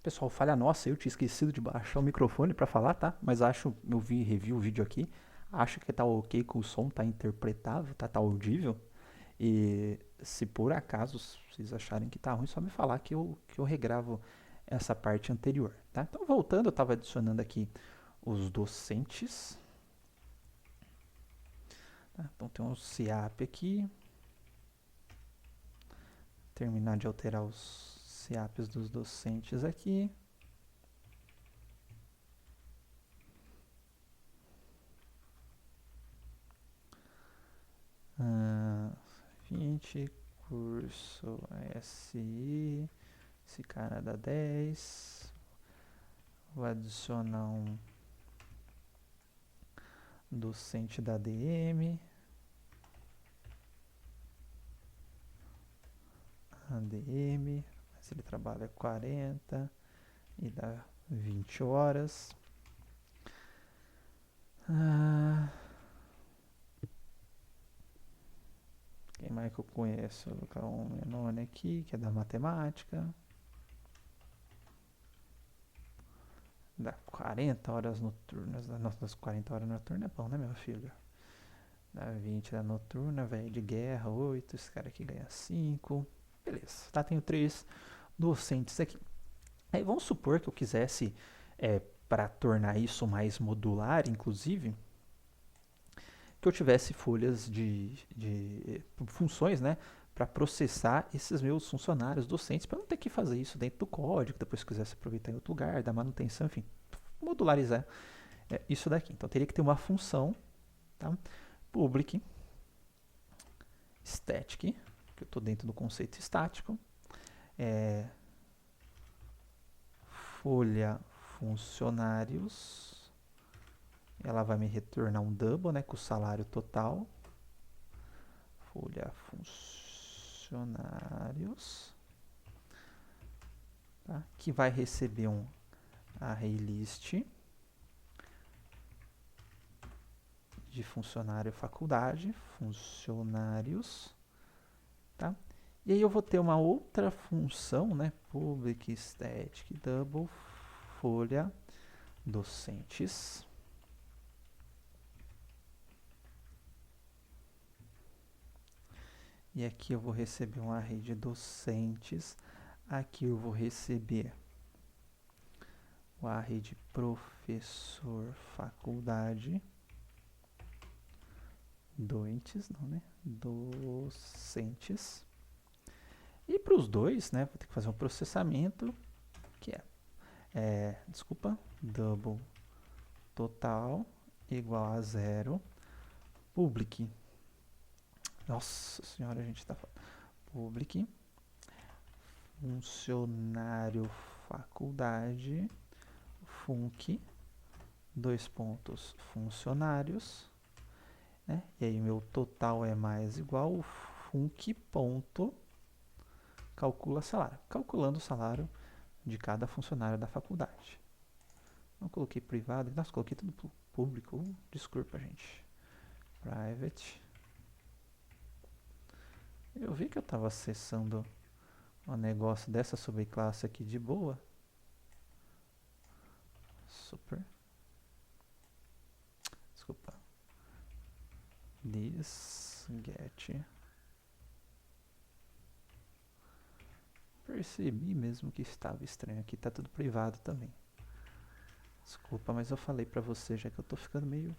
Pessoal, falha nossa, eu tinha esquecido de baixar o microfone pra falar, tá? Mas eu revi o vídeo aqui, acho que tá ok com o som, tá interpretável, tá audível. E se por acaso vocês acharem que tá ruim, só me falar que eu regravo essa parte anterior, tá? Então, voltando, eu tava adicionando aqui os docentes, tá? Então tem um SIAP aqui, terminar de alterar os SIAPs dos docentes aqui. Ah, 20, curso SI, esse cara dá 10. Vou adicionar um docente da ADM. ADM, mas ele trabalha 40 e dá 20 horas. Ah, quem mais que eu conheço? Vou colocar um Menone aqui, que é da matemática. Dá 40 horas noturnas. Nossa, das 40 horas noturnas é bom, né, meu filho? Dá 20 da noturna, velho de guerra, 8. Esse cara aqui ganha 5. Beleza, tá? Tenho 3 docentes aqui. Aí vamos supor que eu quisesse, para tornar isso mais modular, inclusive, que eu tivesse folhas de funções, né, para processar esses meus funcionários docentes, para não ter que fazer isso dentro do código, depois se quisesse aproveitar em outro lugar, dar manutenção, enfim, modularizar isso daqui. Então teria que ter uma função, tá? Public static, que eu estou dentro do conceito estático, é, folha funcionários, ela vai me retornar um double, né, com o salário total, folha funcionários, tá? Que vai receber um array list de funcionário faculdade, funcionários, tá? E aí eu vou ter uma outra função, né? Public static double folha docentes. E aqui eu vou receber um array de docentes. Aqui eu vou receber o array de professor faculdade. Doentes, não, né? Docentes. E para os dois, né? Vou ter que fazer um processamento que desculpa, double total igual a zero. Public. Nossa senhora, a gente tá falando. Public. Funcionário faculdade. Func. Dois pontos funcionários. Né? E aí meu total é mais igual o func ponto calcula salário. Calculando o salário de cada funcionário da faculdade. Não coloquei privado. Nossa, coloquei tudo público. Desculpa, gente. Private. Eu vi que eu estava acessando um negócio dessa subclasse aqui de boa. Super. Desculpa. This get. Percebi mesmo que estava estranho aqui. Tá tudo privado também. Desculpa, mas eu falei pra você já que eu tô ficando meio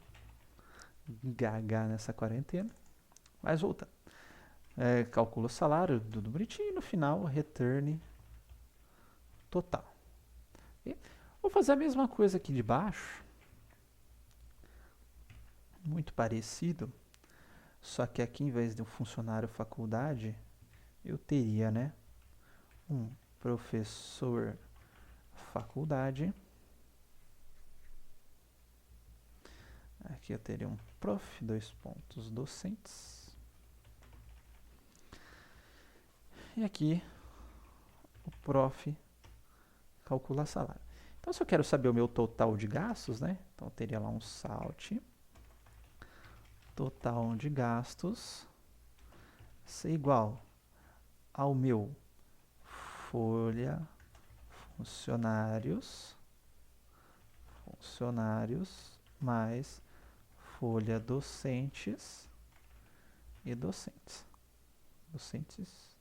gaga nessa quarentena. Mas voltando. Calcula o salário, tudo bonitinho. E no final, return total. E vou fazer a mesma coisa aqui de baixo. Muito parecido. Só que aqui, em vez de um funcionário faculdade, eu teria, né, um professor faculdade. Aqui eu teria um prof, dois pontos docentes. E aqui o prof calcula salário. Então, se eu quero saber o meu total de gastos, né? Então, eu teria lá um salt. Total de gastos ser igual ao meu folha funcionários mais folha docentes e docentes. Docentes,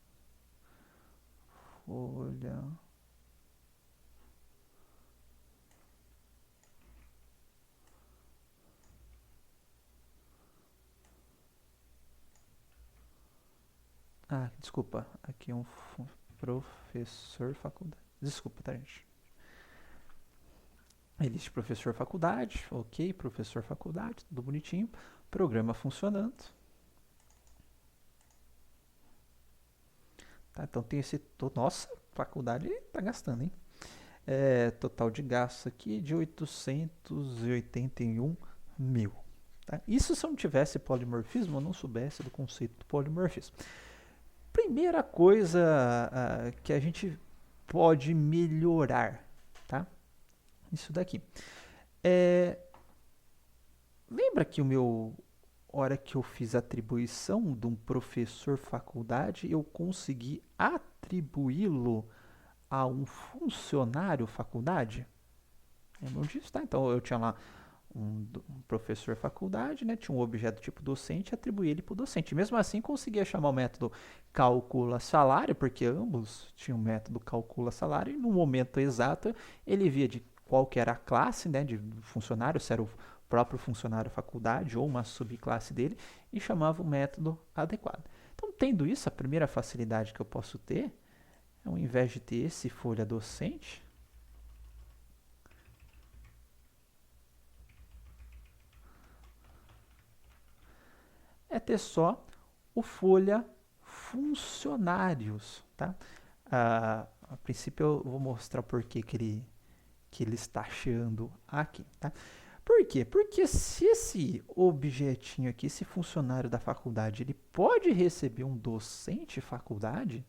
folha. Desculpa, aqui um professor faculdade. Desculpa, tá, gente? Eliste professor faculdade, ok, professor faculdade, tudo bonitinho. Programa funcionando. Tá, então tem esse... Nossa, faculdade tá gastando, hein? Total de gastos aqui de 881 mil. Tá? Isso se eu não tivesse polimorfismo, eu não soubesse do conceito do polimorfismo. Primeira coisa que a gente pode melhorar, tá? Isso daqui. Lembra que hora que eu fiz a atribuição de um professor faculdade, eu consegui atribuí-lo a um funcionário faculdade? Lembram disso, tá? Então eu tinha lá um professor faculdade, né? Tinha um objeto tipo docente e atribuí ele para o docente. Mesmo assim, conseguia chamar o método calcula salário, porque ambos tinham o método calcula salário, e no momento exato ele via de qual que era a classe, né, de funcionário, se era o próprio funcionário faculdade ou uma subclasse dele, e chamava o método adequado. Então, tendo isso, a primeira facilidade que eu posso ter, ao invés de ter esse folha docente, é ter só o folha funcionários, tá? A princípio eu vou mostrar por que ele está achando aqui, tá? Por quê? Porque se esse objetinho aqui, esse funcionário da faculdade, ele pode receber um docente faculdade,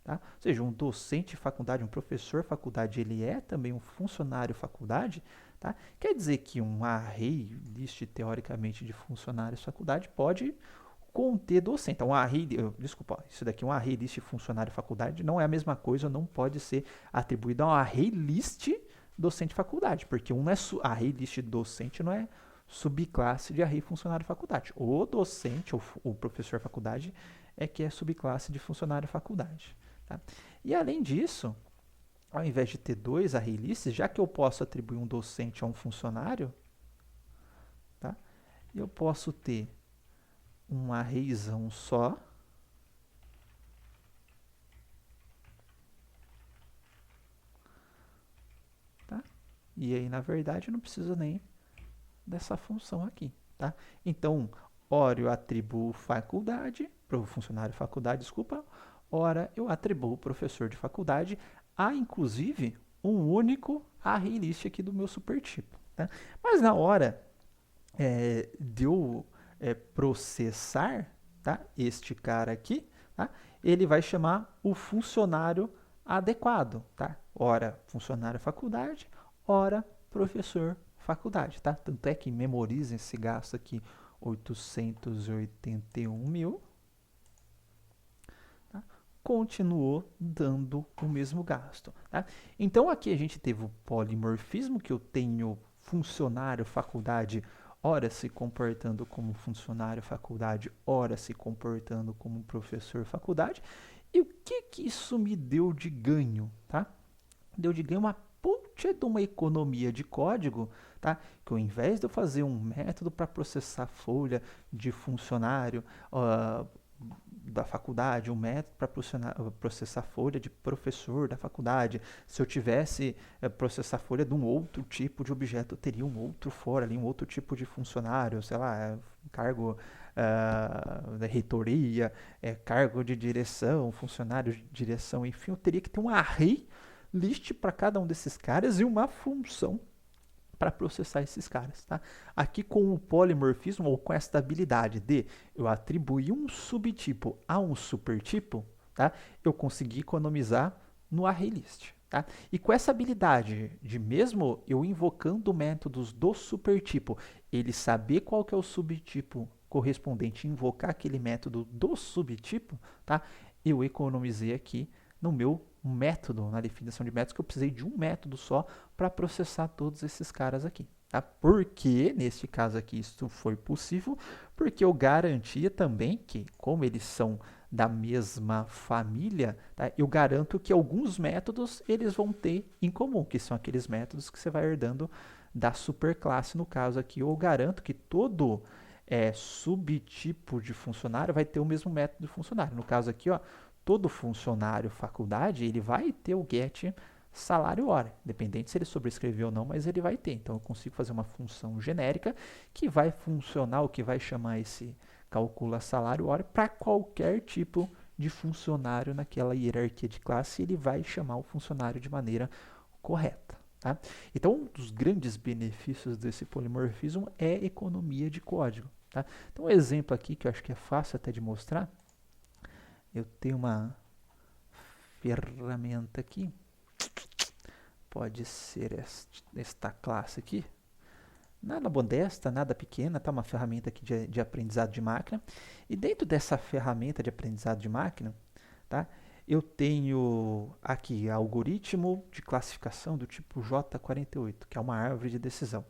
tá? Ou seja, um docente faculdade, um professor faculdade, ele é também um funcionário faculdade, tá? Quer dizer que um array list, teoricamente, de funcionários faculdade pode conter docente. Então, desculpa, isso daqui, um array list funcionário faculdade, não é a mesma coisa, não pode ser atribuído a um array list docente faculdade, porque array list docente não é subclasse de array funcionário faculdade. O docente, ou o professor faculdade, é que é subclasse de funcionário faculdade. Tá? E além disso, ao invés de ter dois array lists, já que eu posso atribuir um docente a um funcionário, tá? Eu posso ter um arrayzão só, tá? E aí, na verdade, eu não preciso nem dessa função aqui, tá? Então, ora eu atribuo faculdade, para o funcionário faculdade, desculpa, ora eu atribuo professor de faculdade a, inclusive, um único array list aqui do meu supertipo, tá? Mas na hora de eu processar, tá? Este cara aqui, tá? Ele vai chamar o funcionário adequado, tá? Ora funcionário faculdade, ora professor faculdade, tá? Tanto é que memorizem esse gasto aqui, 881 mil, tá? Continuou dando o mesmo gasto, tá? Então aqui a gente teve o polimorfismo, que eu tenho funcionário faculdade, ora se comportando como funcionário faculdade, ora se comportando como professor faculdade. E o que isso me deu de ganho, tá? Deu de ganho uma puta de uma economia de código, tá? Que ao invés de eu fazer um método para processar folha de funcionário da faculdade, um método para processar folha de professor da faculdade, se eu tivesse processar folha de um outro tipo de objeto, eu teria um outro fora ali, um outro tipo de funcionário, sei lá, cargo da reitoria, cargo de direção, funcionário de direção, enfim, eu teria que ter um array list para cada um desses caras e uma função para processar esses caras, tá? Aqui com o polimorfismo ou com esta habilidade de eu atribuir um subtipo a um supertipo, tá? Eu consegui economizar no ArrayList, tá? E com essa habilidade de mesmo eu invocando métodos do supertipo, ele saber qual que é o subtipo correspondente, invocar aquele método do subtipo, tá? Eu economizei aqui no meu método, na definição de métodos, que eu precisei de um método só para processar todos esses caras aqui. Tá? Por que, neste caso aqui, isso foi possível? Porque eu garantia também que, como eles são da mesma família, tá? Eu garanto que alguns métodos eles vão ter em comum, que são aqueles métodos que você vai herdando da superclasse, no caso aqui. Eu garanto que todo subtipo de funcionário vai ter o mesmo método de funcionário. No caso aqui, ó, todo funcionário faculdade, ele vai ter o get salário hora, independente se ele sobrescreveu ou não, mas ele vai ter. Então eu consigo fazer uma função genérica que vai funcionar, o que vai chamar esse calcula salário hora para qualquer tipo de funcionário naquela hierarquia de classe, ele vai chamar o funcionário de maneira correta. Tá? Então, um dos grandes benefícios desse polimorfismo é economia de código. Tá? Então, um exemplo aqui que eu acho que é fácil até de mostrar, eu tenho uma ferramenta aqui, pode ser esta classe aqui, nada modesta, nada pequena, tá? Uma ferramenta aqui de aprendizado de máquina. E dentro dessa ferramenta de aprendizado de máquina, tá? Eu tenho aqui algoritmo de classificação do tipo J48, que é uma árvore de decisão.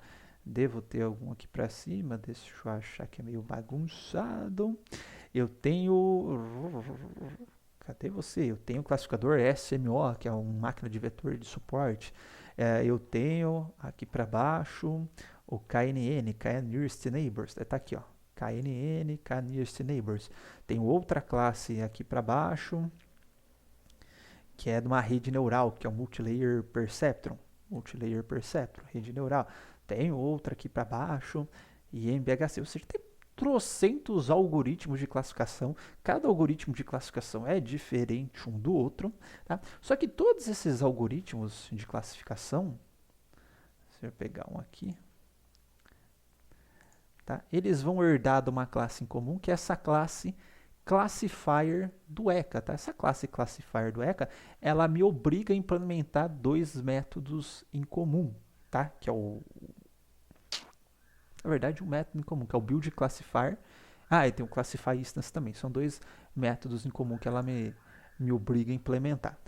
Devo ter algum aqui para cima, deixa eu achar que é meio bagunçado. Eu tenho... Cadê você? Eu tenho o classificador SMO, que é uma máquina de vetor de suporte. Eu tenho aqui para baixo o KNN, K-Nearest Neighbors. Está aqui, ó, KNN, K-Nearest Neighbors. Tem outra classe aqui para baixo, que é de uma rede neural, que é o Multilayer Perceptron. Multilayer Perceptron, rede neural. Tem outra aqui para baixo, e MBHC. Ou seja, tem trocentos algoritmos de classificação. Cada algoritmo de classificação é diferente um do outro. Tá? Só que todos esses algoritmos de classificação, se eu pegar um aqui, tá? Eles vão herdar de uma classe em comum, que é essa classe classifier do ECA. Tá? Essa classe classifier do ECA, ela me obriga a implementar dois métodos em comum, tá? Que é na verdade, um método em comum, que é o build classifier. E tem o classify instance também. São dois métodos em comum que ela me obriga a implementar.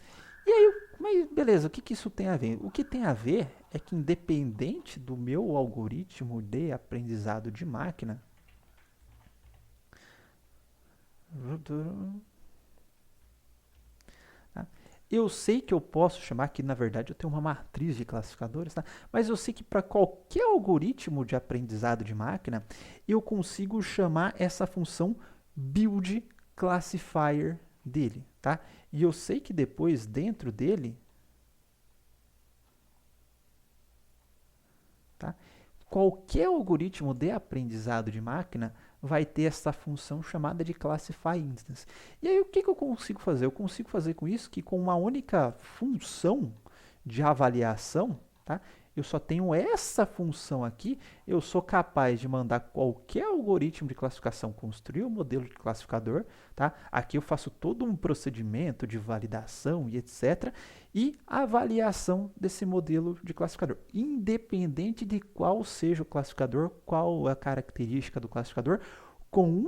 E aí, mas beleza, o que isso tem a ver? O que tem a ver é que, independente do meu algoritmo de aprendizado de máquina, eu sei que eu posso chamar, que na verdade eu tenho uma matriz de classificadores, tá? Mas eu sei que para qualquer algoritmo de aprendizado de máquina, eu consigo chamar essa função build classifier dele, tá? E eu sei que depois, dentro dele, tá? Qualquer algoritmo de aprendizado de máquina vai ter essa função chamada de classify instance. E aí o que eu consigo fazer? Eu consigo fazer com isso que com uma única função de avaliação, tá? Eu só tenho essa função aqui, eu sou capaz de mandar qualquer algoritmo de classificação construir um modelo de classificador, tá? Aqui eu faço todo um procedimento de validação e etc. E avaliação desse modelo de classificador. Independente de qual seja o classificador, qual a característica do classificador, com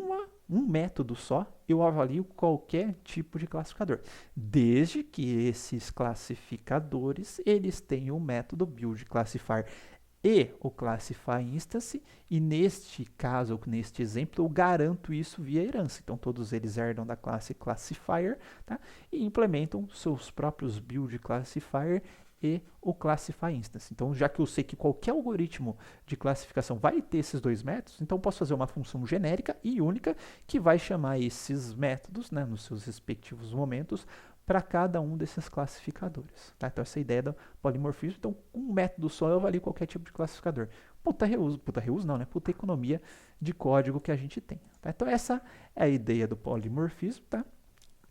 um método só, eu avalio qualquer tipo de classificador, desde que esses classificadores eles tenham o método build classifier e o classify instance, e neste caso, neste exemplo, eu garanto isso via herança. Então todos eles herdam da classe classifier, tá? E implementam seus próprios build classifier e o classify instance. Então, já que eu sei que qualquer algoritmo de classificação vai ter esses dois métodos, então eu posso fazer uma função genérica e única que vai chamar esses métodos, né, nos seus respectivos momentos, para cada um desses classificadores. Tá? Então, essa é a ideia do polimorfismo. Então, com um método só eu avalio qualquer tipo de classificador. Puta reuso não, né? Puta economia de código que a gente tem. Tá? Então, essa é a ideia do polimorfismo, tá?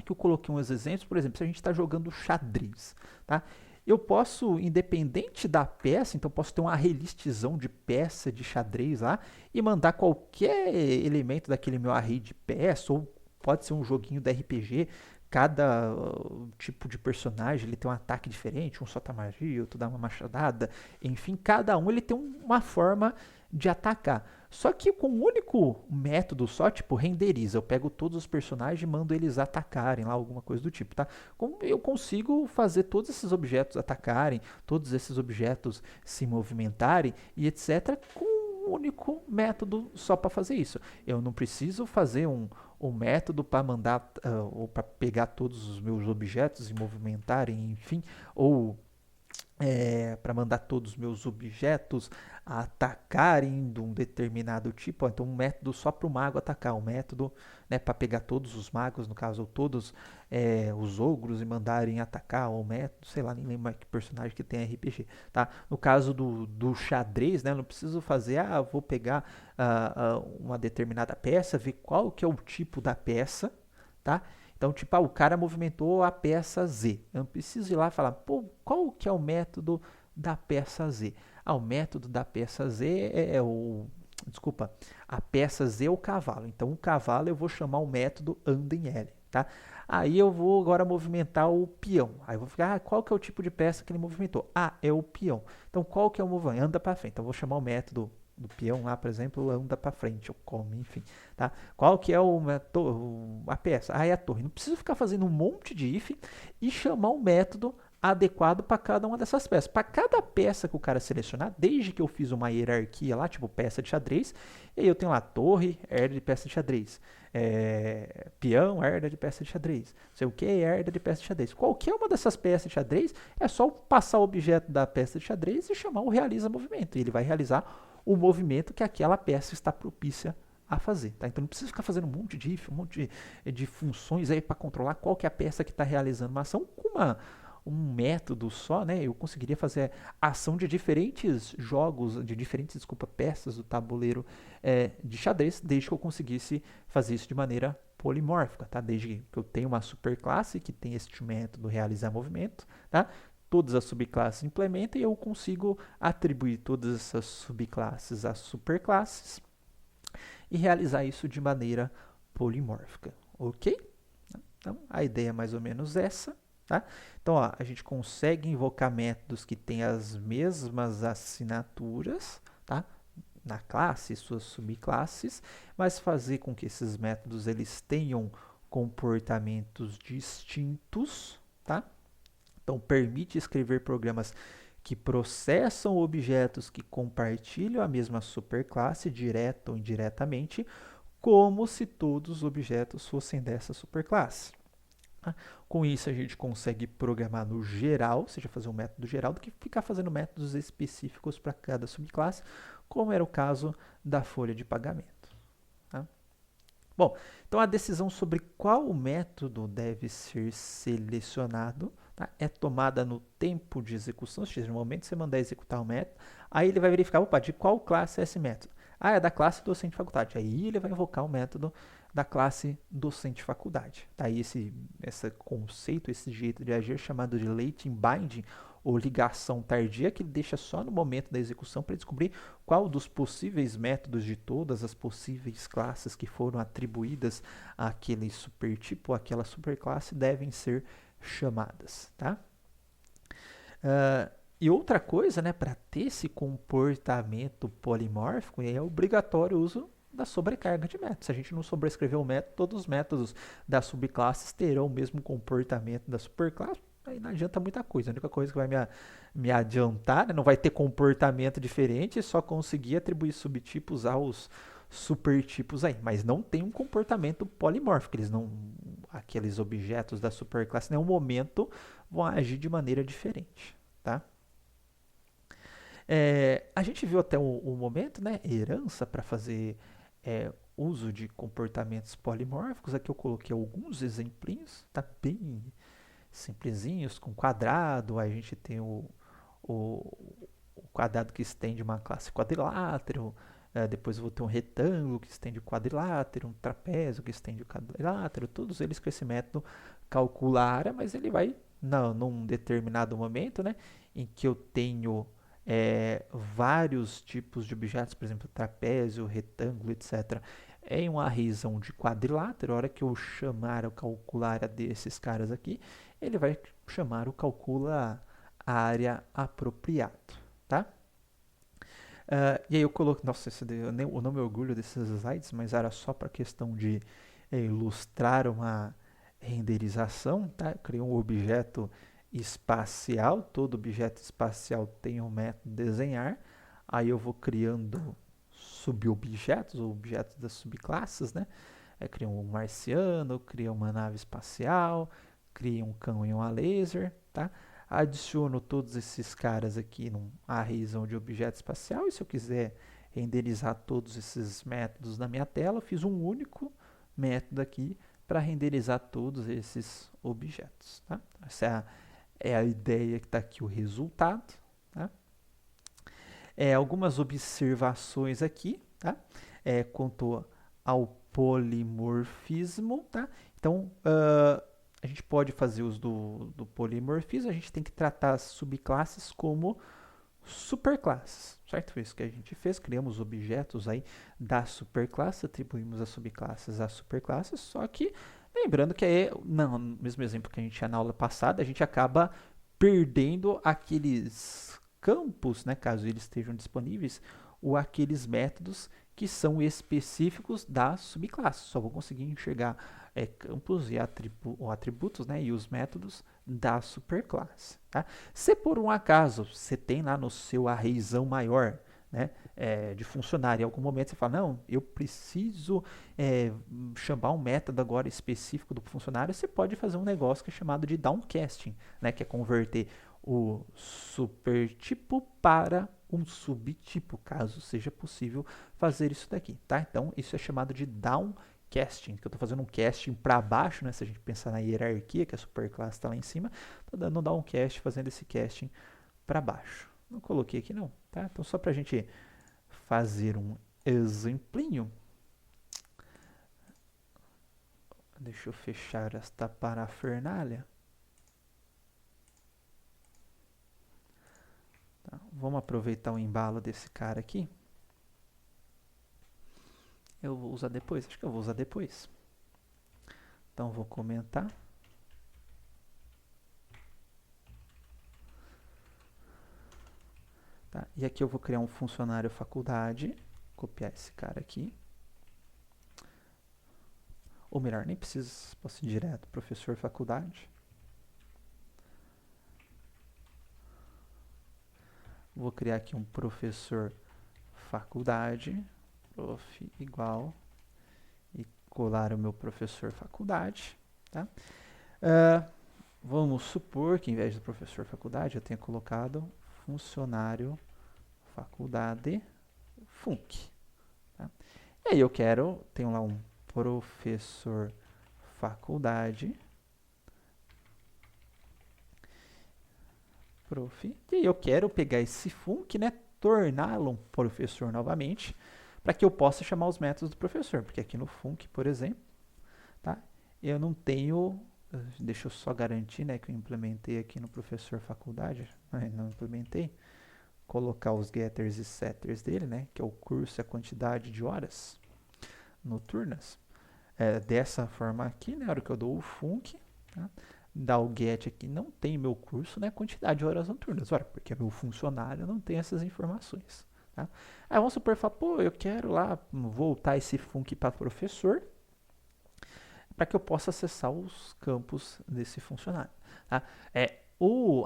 Que eu coloquei uns exemplos. Por exemplo, se a gente está jogando xadrez, tá? Eu posso, independente da peça, então posso ter uma array-listzão de peça de xadrez lá e mandar qualquer elemento daquele meu array de peça, ou pode ser um joguinho da RPG cada tipo de personagem ele tem um ataque diferente, um solta magia, outro dá uma machadada, enfim, cada um ele tem uma forma de atacar. Só que com um único método só, tipo, renderiza. Eu pego todos os personagens e mando eles atacarem lá, alguma coisa do tipo, tá? Como eu consigo fazer todos esses objetos atacarem, todos esses objetos se movimentarem e etc. com um único método só para fazer isso. Eu não preciso fazer um método para mandar ou para pegar todos os meus objetos e movimentarem, enfim, ou para mandar todos os meus objetos atacarem de um determinado tipo. Então, um método só para o mago atacar, um método, né, para pegar todos os magos, no caso, ou todos os ogros e mandarem atacar, ou método, sei lá, nem lembro mais que personagem que tem RPG, tá? No caso do xadrez, né, eu não preciso fazer, vou pegar uma determinada peça, ver qual que é o tipo da peça, tá? Então, tipo, o cara movimentou a peça Z. Eu não preciso ir lá e falar, pô, qual que é o método da peça Z? O método da peça Z é o... Desculpa, a peça Z é o cavalo. Então, o cavalo eu vou chamar o método anda em L, tá? Aí eu vou agora movimentar o peão. Aí eu vou ficar, qual que é o tipo de peça que ele movimentou? É o peão. Então, qual que é o movimento? Anda para frente. Então, eu vou chamar o método do peão lá, por exemplo, anda para frente, ou come, enfim, tá? Qual que é a peça? É a torre. Não preciso ficar fazendo um monte de if e chamar um método adequado para cada uma dessas peças. Para cada peça que o cara selecionar, desde que eu fiz uma hierarquia lá, tipo peça de xadrez, e aí eu tenho lá torre, herda de peça de xadrez, peão, herda de peça de xadrez, sei o que, herda de peça de xadrez. Qualquer uma dessas peças de xadrez é só passar o objeto da peça de xadrez e chamar o realiza movimento. E ele vai realizar o movimento que aquela peça está propícia a fazer, tá? Então não precisa ficar fazendo um monte de if, um monte de funções aí para controlar qual que é a peça que está realizando uma ação com um método só, né? Eu conseguiria fazer ação de diferentes jogos, de diferentes, desculpa, peças do tabuleiro de xadrez, desde que eu conseguisse fazer isso de maneira polimórfica, tá? Desde que eu tenha uma superclasse que tem este método realizar movimento, tá? Todas as subclasses implementam e eu consigo atribuir todas essas subclasses às superclasses e realizar isso de maneira polimórfica, ok? Então, a ideia é mais ou menos essa, tá? Então, ó, a gente consegue invocar métodos que têm as mesmas assinaturas, tá? Na classe e suas subclasses, mas fazer com que esses métodos eles tenham comportamentos distintos, tá? Então, permite escrever programas que processam objetos que compartilham a mesma superclasse, direta ou indiretamente, como se todos os objetos fossem dessa superclasse. Com isso, a gente consegue programar no geral, ou seja, fazer um método geral, do que ficar fazendo métodos específicos para cada subclasse, como era o caso da folha de pagamento. Tá? Bom, então a decisão sobre qual método deve ser selecionado, tá, é tomada no tempo de execução, ou seja, no momento que você mandar executar o método, aí ele vai verificar, opa, de qual classe é esse método? É da classe docente faculdade. Aí ele vai invocar o método da classe docente faculdade. Tá? Aí esse conceito, esse jeito de agir é chamado de latent binding, ou ligação tardia, que ele deixa só no momento da execução para descobrir qual dos possíveis métodos de todas as possíveis classes que foram atribuídas àquele supertipo, àquela superclasse, devem ser chamadas. Tá? E outra coisa, né, para ter esse comportamento polimórfico, é obrigatório o uso da sobrecarga de métodos. Se a gente não sobrescrever o método, todos os métodos das subclasses terão o mesmo comportamento da superclasse. Aí não adianta muita coisa. A única coisa que vai me adiantar, né, não vai ter comportamento diferente, é só conseguir atribuir subtipos aos supertipos aí. Mas não tem um comportamento polimórfico. Aqueles objetos da superclasse, em nenhum momento vão agir de maneira diferente. Tá? A gente viu até o momento, né, herança para fazer uso de comportamentos polimórficos. Aqui eu coloquei alguns exemplinhos, tá bem simplesinhos, com quadrado. Aí a gente tem o quadrado que estende uma classe quadrilátero. Depois eu vou ter um retângulo que estende o quadrilátero, um trapézio que estende o quadrilátero. Todos eles com esse método calcula a área, mas ele vai, num determinado momento, né, em que eu tenho vários tipos de objetos, por exemplo, trapézio, retângulo, etc., em uma arrayzão de quadrilátero. A hora que eu chamar o calcular desses caras aqui, ele vai chamar o calcula área apropriado, tá? E aí eu coloquei, nossa, eu não me orgulho desses slides, mas era só para questão de ilustrar uma renderização, tá? Eu criei um objeto espacial, todo objeto espacial tem um método desenhar, aí eu vou criando subobjetos, ou objetos das subclasses, né? Eu criei um marciano, criei uma nave espacial, criei um cão e uma laser, tá? Adiciono todos esses caras aqui num arrayzão de objeto espacial, e se eu quiser renderizar todos esses métodos na minha tela, eu fiz um único método aqui para renderizar todos esses objetos, tá? Essa é a ideia que está aqui, o resultado, tá? Algumas observações aqui, tá? Quanto ao polimorfismo, tá? Então, a gente pode fazer uso do polimorfismo, a gente tem que tratar as subclasses como superclasses, certo? Foi isso que a gente fez, criamos objetos aí da superclasse, atribuímos as subclasses às superclasses, só que lembrando que aí, no mesmo exemplo que a gente tinha na aula passada, a gente acaba perdendo aqueles campos, né, caso eles estejam disponíveis, ou aqueles métodos que são específicos da subclasse. Só vou conseguir enxergar campos e atributos, né, e os métodos da superclasse. Tá? Se por um acaso você tem lá no seu arrayzão maior, né, de funcionário, em algum momento você fala, não, eu preciso chamar um método agora específico do funcionário, você pode fazer um negócio que é chamado de downcasting, né, que é converter o supertipo para um subtipo, caso seja possível fazer isso daqui, tá? Então, isso é chamado de downcasting, que eu estou fazendo um casting para baixo, né? Se a gente pensar na hierarquia, que a superclasse está lá em cima, estou dando um downcast, fazendo esse casting para baixo. Não coloquei aqui não, tá? Então, só para a gente fazer um exemplinho, deixa eu fechar esta parafernália. Tá? Vamos aproveitar o embalo desse cara aqui. Eu vou usar depois? Acho que eu vou usar depois. Então, vou comentar. Tá? E aqui eu vou criar um funcionário faculdade. Copiar esse cara aqui. Ou melhor, nem preciso, posso ir direto. Professor faculdade. Vou criar aqui um professor faculdade. Prof igual. E colar o meu professor faculdade. Tá? Vamos supor que, em vez do professor faculdade, eu tenha colocado funcionário faculdade func. Tá? E aí eu tenho lá um professor faculdade prof. E aí eu quero pegar esse func, né, torná-lo um professor novamente, para que eu possa chamar os métodos do professor. Porque aqui no func, por exemplo, tá, eu não tenho... Deixa eu só garantir, né, que eu implementei aqui no professor faculdade. Não implementei. Colocar os getters e setters dele, né, que é o curso e a quantidade de horas noturnas. Dessa forma aqui, né, na hora que eu dou o func, tá, dá o get aqui, não tem meu curso, né, quantidade de horas noturnas. Ora, porque meu funcionário não tem essas informações. Tá? Aí vamos supor, pô, eu quero lá voltar esse func para professor, para que eu possa acessar os campos desse funcionário. Tá?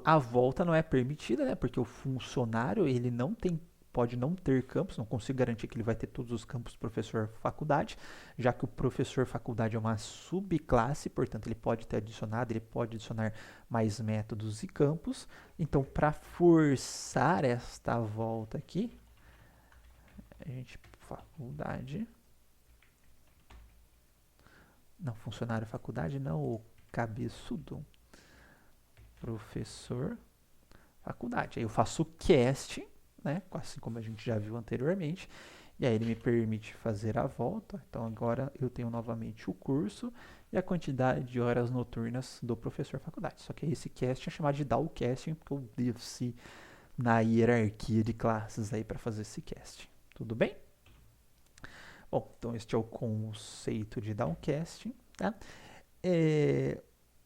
A volta não é permitida, né? Porque o funcionário ele pode não ter campos, não consigo garantir que ele vai ter todos os campos do professor faculdade, já que o professor faculdade é uma subclasse, portanto ele pode ter adicionado, ele pode adicionar mais métodos e campos. Então, para forçar esta volta aqui, a gente faculdade... Não, funcionário faculdade não, o cabeçudo. Professor faculdade. Aí eu faço o casting, né? Assim como a gente já viu anteriormente. E aí ele me permite fazer a volta. Então agora eu tenho novamente o curso e a quantidade de horas noturnas do professor faculdade. Só que esse casting é chamado de downcasting, porque eu desci na hierarquia de classes aí para fazer esse casting. Tudo bem? Bom, então este é o conceito de downcasting, tá?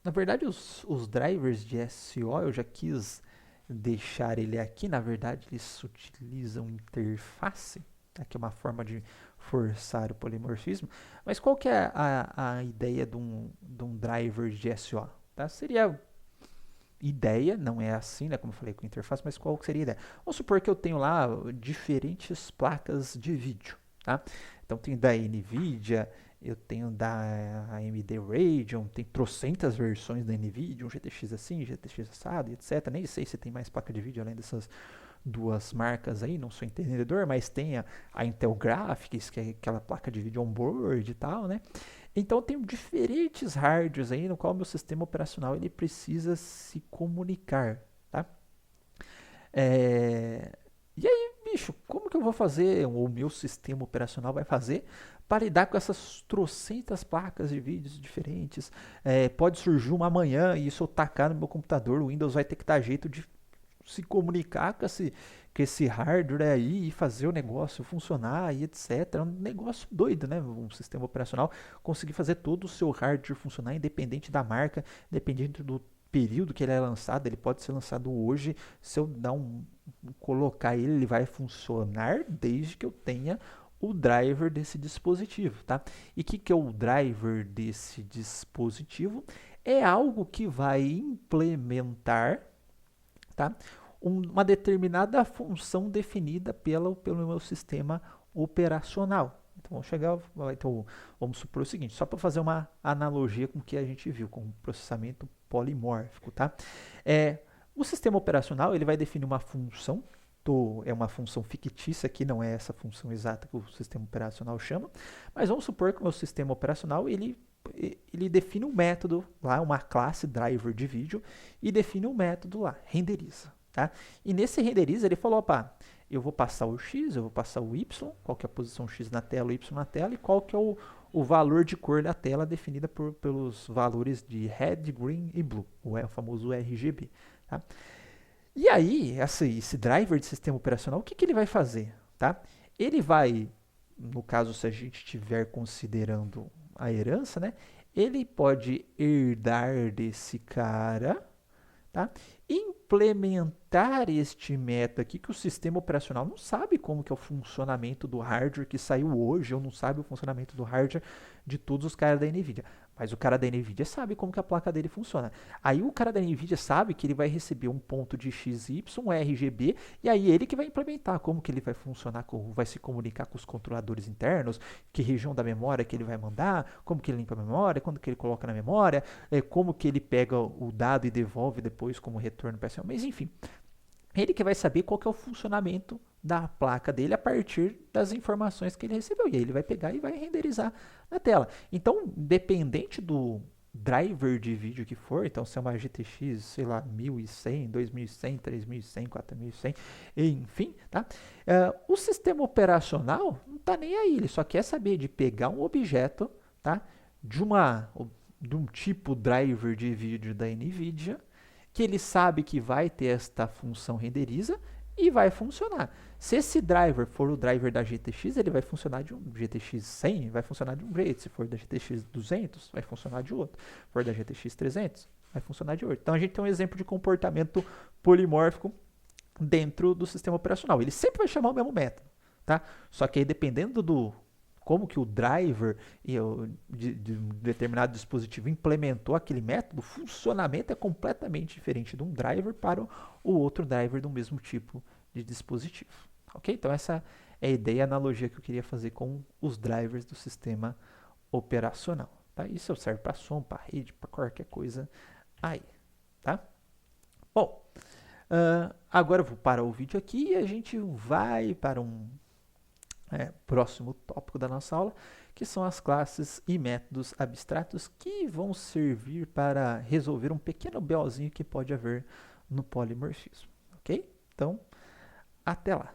Na verdade, os drivers de SO eu já quis deixar ele aqui. Na verdade, eles utilizam interface, tá? Que é uma forma de forçar o polimorfismo. Mas qual que é a ideia de um driver de SO? Tá? Seria ideia, não é assim, né, como eu falei com interface, mas qual seria a ideia? Vamos supor que eu tenho lá diferentes placas de vídeo, tá? Então tem da NVIDIA, eu tenho da AMD Radeon, tem trocentas versões da NVIDIA, um GTX assim, GTX assado, etc. Nem sei se tem mais placa de vídeo além dessas duas marcas aí, não sou entendedor, mas tem a Intel Graphics, que é aquela placa de vídeo on-board e tal, né? Então, eu tenho diferentes hardwares aí no qual o meu sistema operacional ele precisa se comunicar, tá? E aí, bicho, como que eu vou fazer, ou o meu sistema operacional vai fazer para lidar com essas trocentas placas de vídeos diferentes? Pode surgir uma amanhã e isso eu tacar no meu computador, o Windows vai ter que dar jeito de se comunicar com esse hardware aí e fazer o negócio funcionar e etc. É um negócio doido, né? Um sistema operacional conseguir fazer todo o seu hardware funcionar independente da marca, independente do período que ele é lançado. Ele pode ser lançado hoje. Se eu colocar ele, ele vai funcionar desde que eu tenha o driver desse dispositivo, tá? E o que é o driver desse dispositivo? É algo que vai implementar, tá? Uma determinada função definida pelo meu sistema operacional. Então, vamos supor o seguinte, só para fazer uma analogia com o que a gente viu, com o processamento polimórfico, tá? O sistema operacional ele vai definir uma função, é uma função fictícia, que não é essa função exata que o sistema operacional chama, mas vamos supor que o meu sistema operacional ele define um método lá, uma classe driver de vídeo, e define um método lá, renderiza. Tá? E nesse renderiza ele falou, opa, eu vou passar o X, eu vou passar o Y, qual que é a posição X na tela, o Y na tela, e qual que é o valor de cor da tela definida pelos valores de red, green e blue, o famoso RGB. Tá? E aí, esse driver de sistema operacional, o que ele vai fazer? Tá? Ele vai, no caso, se a gente estiver considerando a herança, né? Ele pode herdar desse cara, tá? Implementar este método aqui que o sistema operacional não sabe como que é o funcionamento do hardware que saiu hoje, ou não sabe o funcionamento do hardware de todos os caras da NVIDIA. Mas o cara da NVIDIA sabe como que a placa dele funciona. Aí o cara da NVIDIA sabe que ele vai receber um ponto de XY, um RGB, e aí ele que vai implementar como que ele vai funcionar, como vai se comunicar com os controladores internos, que região da memória que ele vai mandar, como que ele limpa a memória, quando que ele coloca na memória, como que ele pega o dado e devolve depois como retorno para essa. Mas enfim, ele que vai saber qual que é o funcionamento da placa dele a partir das informações que ele recebeu. E aí ele vai pegar e vai renderizar na tela. Então, dependente do driver de vídeo que for, então se é uma GTX, sei lá, 1100, 2100, 3100, 4100, enfim, tá? O sistema operacional não está nem aí, ele só quer saber de pegar um objeto, tá? De um tipo driver de vídeo da NVIDIA, que ele sabe que vai ter esta função renderiza e vai funcionar. Se esse driver for o driver da GTX, ele vai funcionar de um GTX 100, vai funcionar de um jeito. Se for da GTX 200, vai funcionar de outro. Se for da GTX 300, vai funcionar de outro. Então a gente tem um exemplo de comportamento polimórfico dentro do sistema operacional. Ele sempre vai chamar o mesmo método, tá? Só que aí dependendo do como que o driver de um determinado dispositivo implementou aquele método, o funcionamento é completamente diferente de um driver para o outro driver do mesmo tipo de dispositivo. Ok? Então essa é a ideia, a analogia que eu queria fazer com os drivers do sistema operacional. Tá? Isso serve para som, para rede, para qualquer coisa aí. Tá? Bom, agora eu vou parar o vídeo aqui e a gente vai para um próximo tópico da nossa aula, que são as classes e métodos abstratos que vão servir para resolver um pequeno BOzinho que pode haver no polimorfismo, ok? Então, até lá!